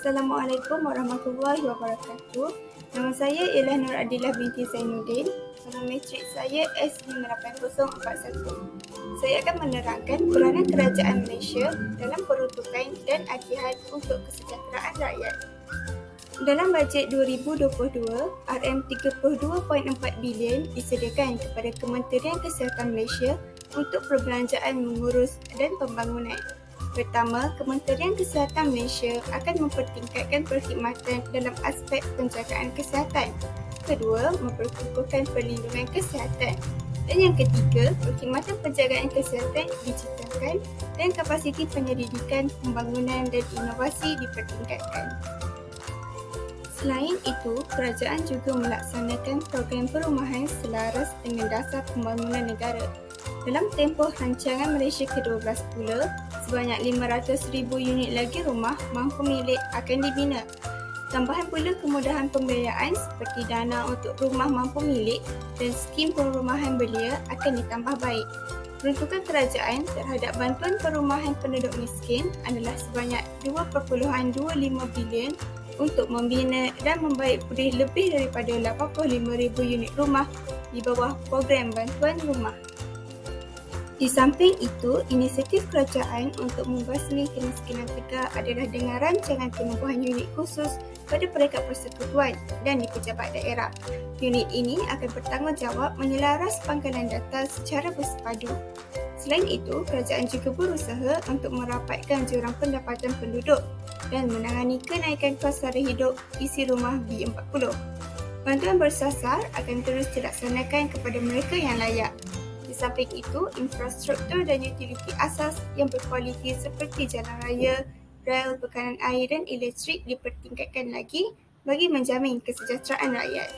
Assalamualaikum warahmatullahi wabarakatuh. Nama saya ialah Nur Adilah binti Zainuddin. Nombor matrik saya S58041. Saya akan menerangkan peranan kerajaan Malaysia dalam peruntukan dan agihan untuk kesejahteraan rakyat. Dalam bajet 2022, RM32.4 bilion disediakan kepada Kementerian Kesihatan Malaysia untuk perbelanjaan mengurus dan pembangunan. Pertama, Kementerian Kesihatan Malaysia akan mempertingkatkan perkhidmatan dalam aspek penjagaan kesihatan. Kedua, memperkukuhkan perlindungan kesihatan. Dan yang ketiga, perkhidmatan penjagaan kesihatan digitalkan dan kapasiti penyelidikan, pembangunan dan inovasi dipertingkatkan. Selain itu, kerajaan juga melaksanakan program perumahan selaras dengan dasar pembangunan negara. Dalam tempoh rancangan Malaysia ke-12 pula, sebanyak 500,000 unit lagi rumah mampu milik akan dibina. Tambahan pula kemudahan pembiayaan seperti dana untuk rumah mampu milik dan skim perumahan belia akan ditambah baik. Peruntukan kerajaan terhadap bantuan perumahan penduduk miskin adalah sebanyak 2.25 bilion untuk membina dan membaik pulih lebih daripada 85,000 unit rumah di bawah program bantuan rumah. Di samping itu, inisiatif kerajaan untuk membasmi kemiskinan tegak adalah dengan rancangan penubuhan unit khusus pada peringkat persekutuan dan di pejabat daerah. Unit ini akan bertanggungjawab menyelaras pangkalan data secara bersepadu. Selain itu, kerajaan juga berusaha untuk merapatkan jurang pendapatan penduduk dan menangani kenaikan kos sara hidup isi rumah B40. Bantuan bersasar akan terus dilaksanakan kepada mereka yang layak. Di samping itu, infrastruktur dan utiliti asas yang berkualiti seperti jalan raya, rel, bekanan air dan elektrik dipertingkatkan lagi bagi menjamin kesejahteraan rakyat.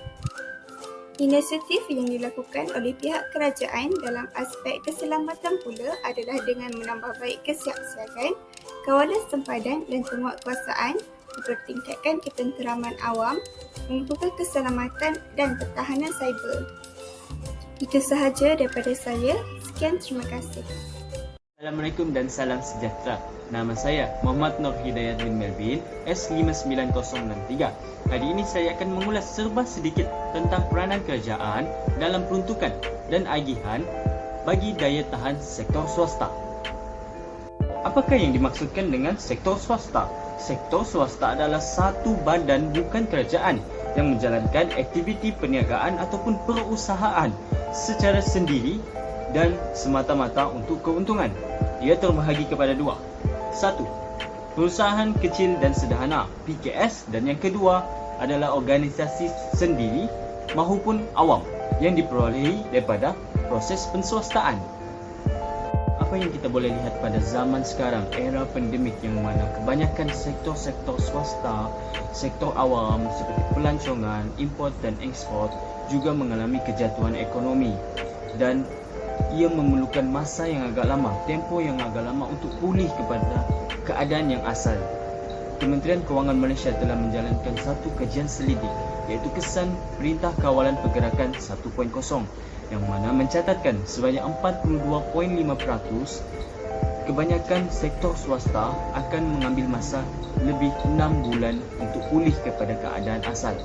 Inisiatif yang dilakukan oleh pihak kerajaan dalam aspek keselamatan pula adalah dengan menambah baik kesiapsiagaan, kawalan sempadan dan penguatkuasaan, dipertingkatkan ketenteraman awam, mengukuhkan keselamatan dan pertahanan cyber. Itu sahaja daripada saya. Sekian, terima kasih. Assalamualaikum dan salam sejahtera. Nama saya Muhammad Nur Hidayat bin Melvin, S59063. Hari ini saya akan mengulas serba sedikit tentang peranan kerajaan dalam peruntukan dan agihan bagi daya tahan sektor swasta. Apakah yang dimaksudkan dengan sektor swasta? Sektor swasta adalah satu badan bukan kerajaan yang menjalankan aktiviti perniagaan ataupun perusahaan secara sendiri dan semata-mata untuk keuntungan. Ia terbahagi kepada dua. Satu, perusahaan kecil dan sederhana (PKS) dan yang kedua adalah organisasi sendiri maupun awam yang diperolehi daripada proses penswastaan. Apa yang kita boleh lihat pada zaman sekarang, era pandemik, yang mana kebanyakan sektor-sektor swasta, sektor awam seperti pelancongan, import dan ekspor juga mengalami kejatuhan ekonomi dan ia memerlukan masa yang agak lama, tempoh yang agak lama untuk pulih kepada keadaan yang asal. Kementerian Kewangan Malaysia telah menjalankan satu kajian selidik iaitu Kesan Perintah Kawalan Pergerakan 1.0 yang mana mencatatkan sebanyak 42.5% kebanyakan sektor swasta akan mengambil masa lebih 6 bulan untuk pulih kepada keadaan asal.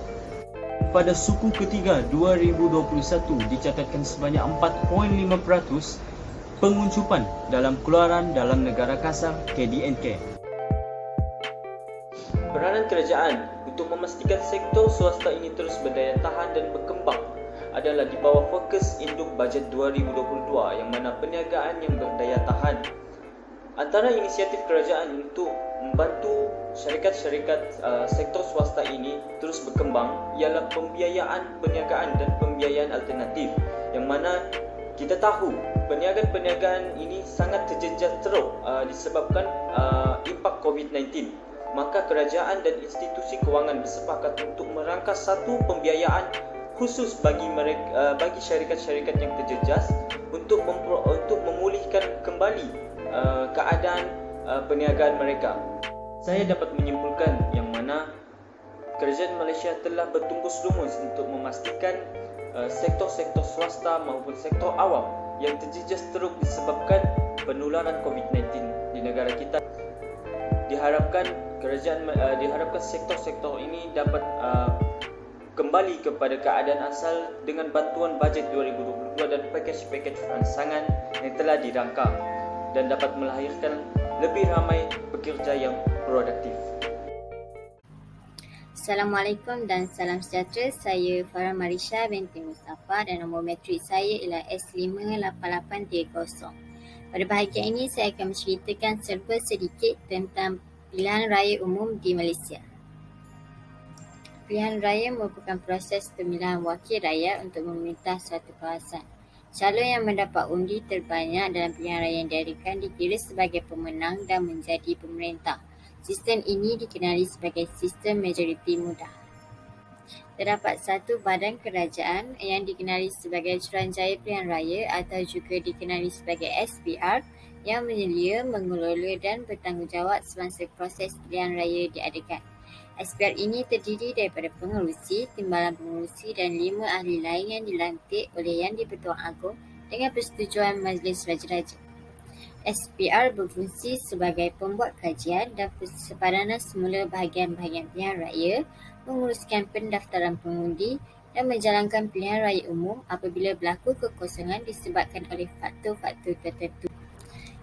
Pada suku ketiga 2021 dicatatkan sebanyak 4.5% penguncupan dalam keluaran dalam negara kasar KDNK. Peranan kerajaan untuk memastikan sektor swasta ini terus berdaya tahan dan berkembang adalah di bawah fokus induk bajet 2022 yang mana perniagaan yang berdaya tahan. Antara inisiatif kerajaan untuk membantu syarikat-syarikat sektor swasta ini terus berkembang ialah pembiayaan perniagaan dan pembiayaan alternatif yang mana kita tahu perniagaan-perniagaan ini sangat terjejas teruk disebabkan impak COVID-19. Maka kerajaan dan institusi kewangan bersepakat untuk merangkas satu pembiayaan khusus bagi syarikat-syarikat yang terjejas untuk memulihkan kembali keadaan perniagaan mereka. Saya dapat menyimpulkan yang mana kerajaan Malaysia telah bertungkus lumus untuk memastikan sektor-sektor swasta maupun sektor awam yang terjejas teruk disebabkan penularan COVID-19 di negara kita. diharapkan diharapkan sektor-sektor ini dapat kembali kepada keadaan asal dengan bantuan bajet 2022 dan pakej-pakej rancangan yang telah dirangka dan dapat melahirkan lebih ramai pekerja yang produktif. Assalamualaikum dan salam sejahtera. Saya Farah Marisha binti Mustafa dan nombor matrik saya ialah S58830. Pada bahagian ini saya akan menceritakan serba sedikit tentang pilihan raya umum di Malaysia. Pilihan raya merupakan proses pemilihan wakil rakyat untuk memerintah suatu kawasan. Calon yang mendapat undi terbanyak dalam pilihan raya yang diadakan dikira sebagai pemenang dan menjadi pemerintah. Sistem ini dikenali sebagai sistem majoriti mudah. Terdapat satu badan kerajaan yang dikenali sebagai Suruhanjaya Pilihan Raya atau juga dikenali sebagai SPR yang menyelia, mengelola dan bertanggungjawab semasa proses pilihan raya diadakan. SPR ini terdiri daripada pengerusi, timbalan pengerusi dan 5 ahli lain yang dilantik oleh Yang di-Pertuan Agong dengan persetujuan Majlis Raja-Raja. SPR berfungsi sebagai pembuat kajian dan persepadanan semula bahagian-bahagian pilihan raya, menguruskan pendaftaran pengundi dan menjalankan pilihan raya umum apabila berlaku kekosongan disebabkan oleh faktor-faktor tertentu.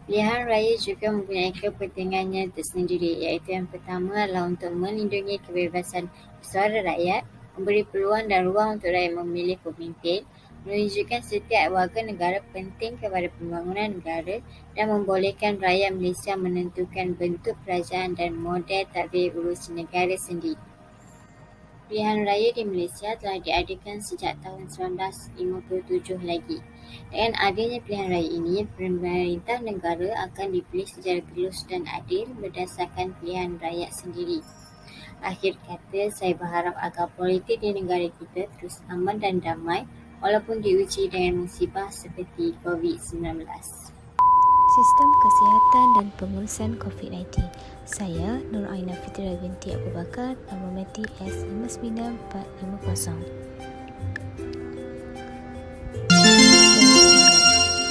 Pilihan raya juga mempunyai kepentingannya tersendiri, iaitu yang pertama adalah untuk melindungi kebebasan suara rakyat, memberi peluang dan ruang untuk rakyat memilih pemimpin, menunjukkan setiap warga negara penting kepada pembangunan negara dan membolehkan rakyat Malaysia menentukan bentuk kerajaan dan model tadbir urusi negara sendiri. Pilihan raya di Malaysia telah diadakan sejak tahun 1957 lagi. Dengan adanya pilihan raya ini, pemerintah negara akan dipilih secara gelus dan adil berdasarkan pilihan rakyat sendiri. Akhir kata, saya berharap agar politik di negara kita terus aman dan damai walaupun diuji dengan musibah seperti COVID-19. Sistem Kesihatan dan Pengurusan COVID-19. Saya Nur Aina Fitria binti Abu Bakar, nombor matrik S59450.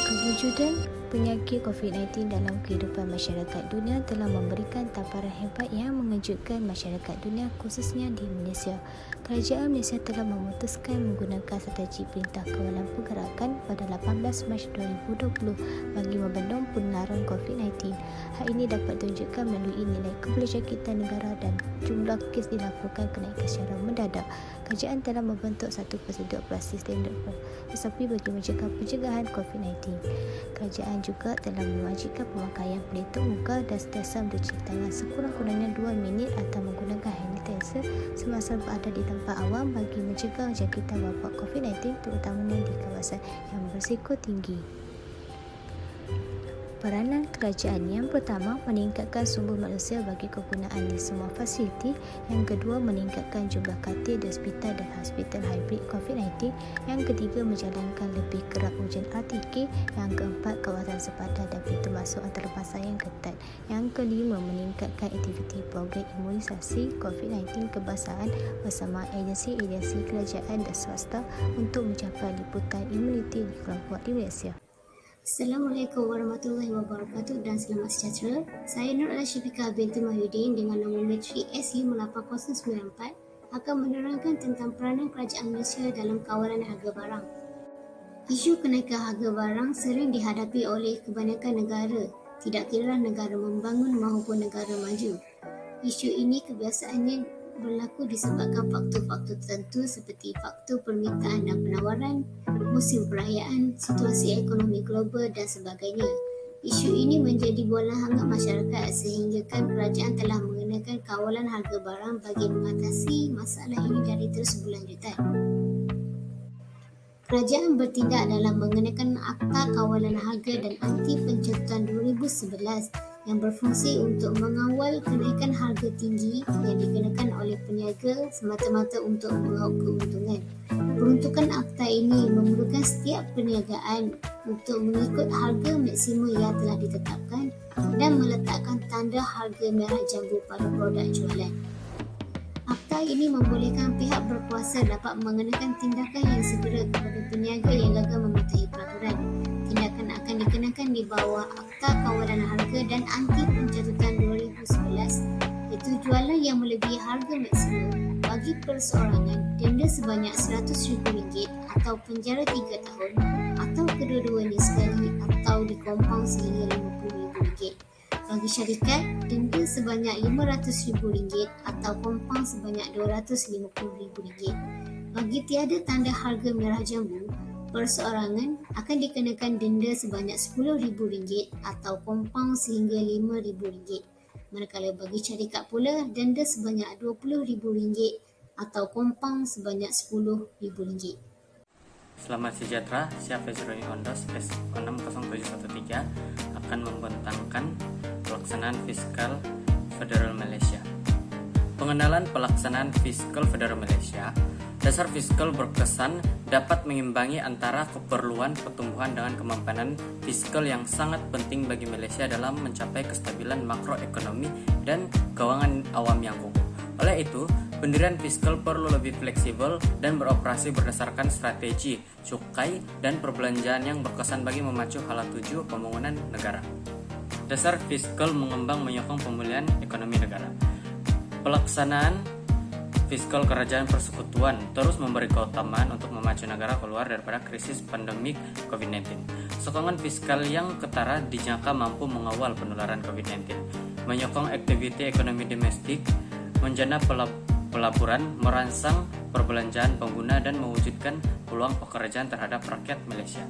Kewujudan penyakit COVID-19 dalam kehidupan masyarakat dunia telah memberikan tamparan hebat yang mengejutkan masyarakat dunia, khususnya di Malaysia. Kerajaan Malaysia telah memutuskan menggunakan strategi Perintah Kawalan Pergerakan pada 18 Mac 2020 bagi membendung penularan COVID-19. Hal ini dapat ditunjukkan melalui nilai kebolehjangkitan negara dan jumlah kes dilaporkan kenaikan secara mendadak. Kerajaan telah membentuk satu prosedur operasi standard SOP bagi mencegah pencegahan COVID-19. Kerajaan juga telah mewajibkan pemakaian pelitup muka dan sentiasa mencuci tangan sekurang-kurangnya 2 minit atau menggunakan hand sanitizer semasa berada di tempat awam bagi mencegah jangkitan wabak COVID-19 terutamanya di kawasan yang berisiko tinggi. Peranan kerajaan yang pertama meningkatkan sumber manusia bagi kegunaan di semua fasiliti, yang kedua meningkatkan jumlah katil di hospital dan hospital hybrid COVID-19, yang ketiga menjalankan lebih kerap ujian RTK, yang keempat kawasan sepadan dan pintu masuk antarabangsa yang ketat, yang kelima meningkatkan aktiviti program imunisasi COVID-19 kebangsaan bersama agensi-agensi kerajaan dan swasta untuk mencapai liputan imuniti di kelompok di Malaysia. Assalamualaikum warahmatullahi wabarakatuh dan selamat sejahtera. Saya Nur Al-Syafiqah binti Mahyudin dengan nombor matrik S58094 akan menerangkan tentang peranan kerajaan Malaysia dalam kawalan harga barang. Isu kenaikan harga barang sering dihadapi oleh kebanyakan negara, tidak kira negara membangun maupun negara maju. Isu ini kebiasaannya berlaku disebabkan faktor-faktor tertentu seperti faktor permintaan dan penawaran, musim perayaan, situasi ekonomi global dan sebagainya. Isu ini menjadi bola hangat masyarakat sehinggakan kerajaan telah mengenakan kawalan harga barang bagi mengatasi masalah ini dari terus berlanjutan. Kerajaan bertindak dalam mengenakan Akta Kawalan Harga dan Anti Pencabutan 2011 yang berfungsi untuk mengawal kenaikan harga tinggi yang dikenakan oleh peniaga semata-mata untuk meraup keuntungan. Peruntukan akta ini memerlukan setiap perniagaan untuk mengikut harga maksimum yang telah ditetapkan dan meletakkan tanda harga merah jambu pada produk jualan. Akta ini membolehkan pihak berkuasa dapat mengenakan tindakan yang segera kepada peniaga yang gagal mematuhi peraturan. Tindakan akan dikenakan di bawah Akta Kawalan Harga dan Anti Pencatutan 2011. melebihi harga maksimum bagi perseorangan, denda sebanyak RM100,000 atau penjara 3 tahun atau kedua-duanya sekali atau dikompang sehingga RM50,000. Bagi syarikat, denda sebanyak RM500,000 atau kompang sebanyak RM250,000. Bagi tiada tanda harga merah jambu, perseorangan akan dikenakan denda sebanyak RM10,000 atau kompang sehingga RM5,000. Manakala bagi syarikat pula, denda sebanyak RM20,000 atau kompang sebanyak RM10,000. Selamat sejahtera, saya Fezroni Ondos S60713 akan membentangkan pelaksanaan fiskal Federal Malaysia. Pengenalan pelaksanaan fiskal Federal Malaysia. Dasar fiskal berkesan dapat mengimbangi antara keperluan pertumbuhan dengan kemapanan fiskal yang sangat penting bagi Malaysia dalam mencapai kestabilan makroekonomi dan keuangan awam yang kokoh. Oleh itu, pendirian fiskal perlu lebih fleksibel dan beroperasi berdasarkan strategi, cukai, dan perbelanjaan yang berkesan bagi memacu hala tuju pembangunan negara. Dasar fiskal mengembang menyokong pemulihan ekonomi negara. Pelaksanaan fiskal kerajaan persekutuan terus memberi keutamaan untuk memacu negara keluar daripada krisis pandemik COVID-19. Sokongan fiskal yang ketara dijangka mampu mengawal penularan COVID-19, menyokong aktiviti ekonomi domestik, menjana pelaburan, merangsang perbelanjaan pengguna dan mewujudkan peluang pekerjaan terhadap rakyat Malaysia.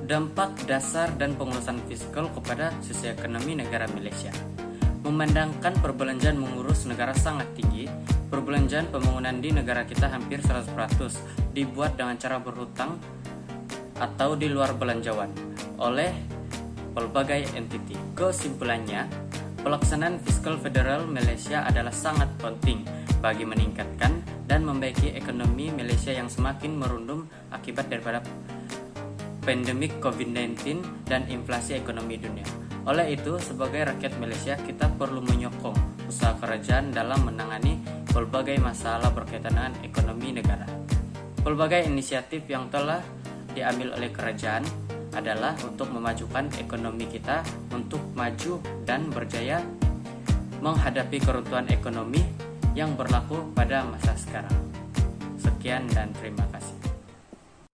Dampak dasar dan pengurusan fiskal kepada sisi ekonomi negara Malaysia. Memandangkan perbelanjaan mengurus negara sangat tinggi, perbelanjaan pembangunan di negara kita hampir 100% dibuat dengan cara berhutang atau di luar belanjawan oleh pelbagai entiti. Kesimpulannya, pelaksanaan fiskal federal Malaysia adalah sangat penting bagi meningkatkan dan membaiki ekonomi Malaysia yang semakin merundum akibat daripada pandemik COVID-19 dan inflasi ekonomi dunia. Oleh itu, sebagai rakyat Malaysia, kita perlu menyokong usaha kerajaan dalam menangani pelbagai masalah berkaitan dengan ekonomi negara. Pelbagai inisiatif yang telah diambil oleh kerajaan adalah untuk memajukan ekonomi kita untuk maju dan berjaya menghadapi keruntuhan ekonomi yang berlaku pada masa sekarang. Sekian dan terima kasih.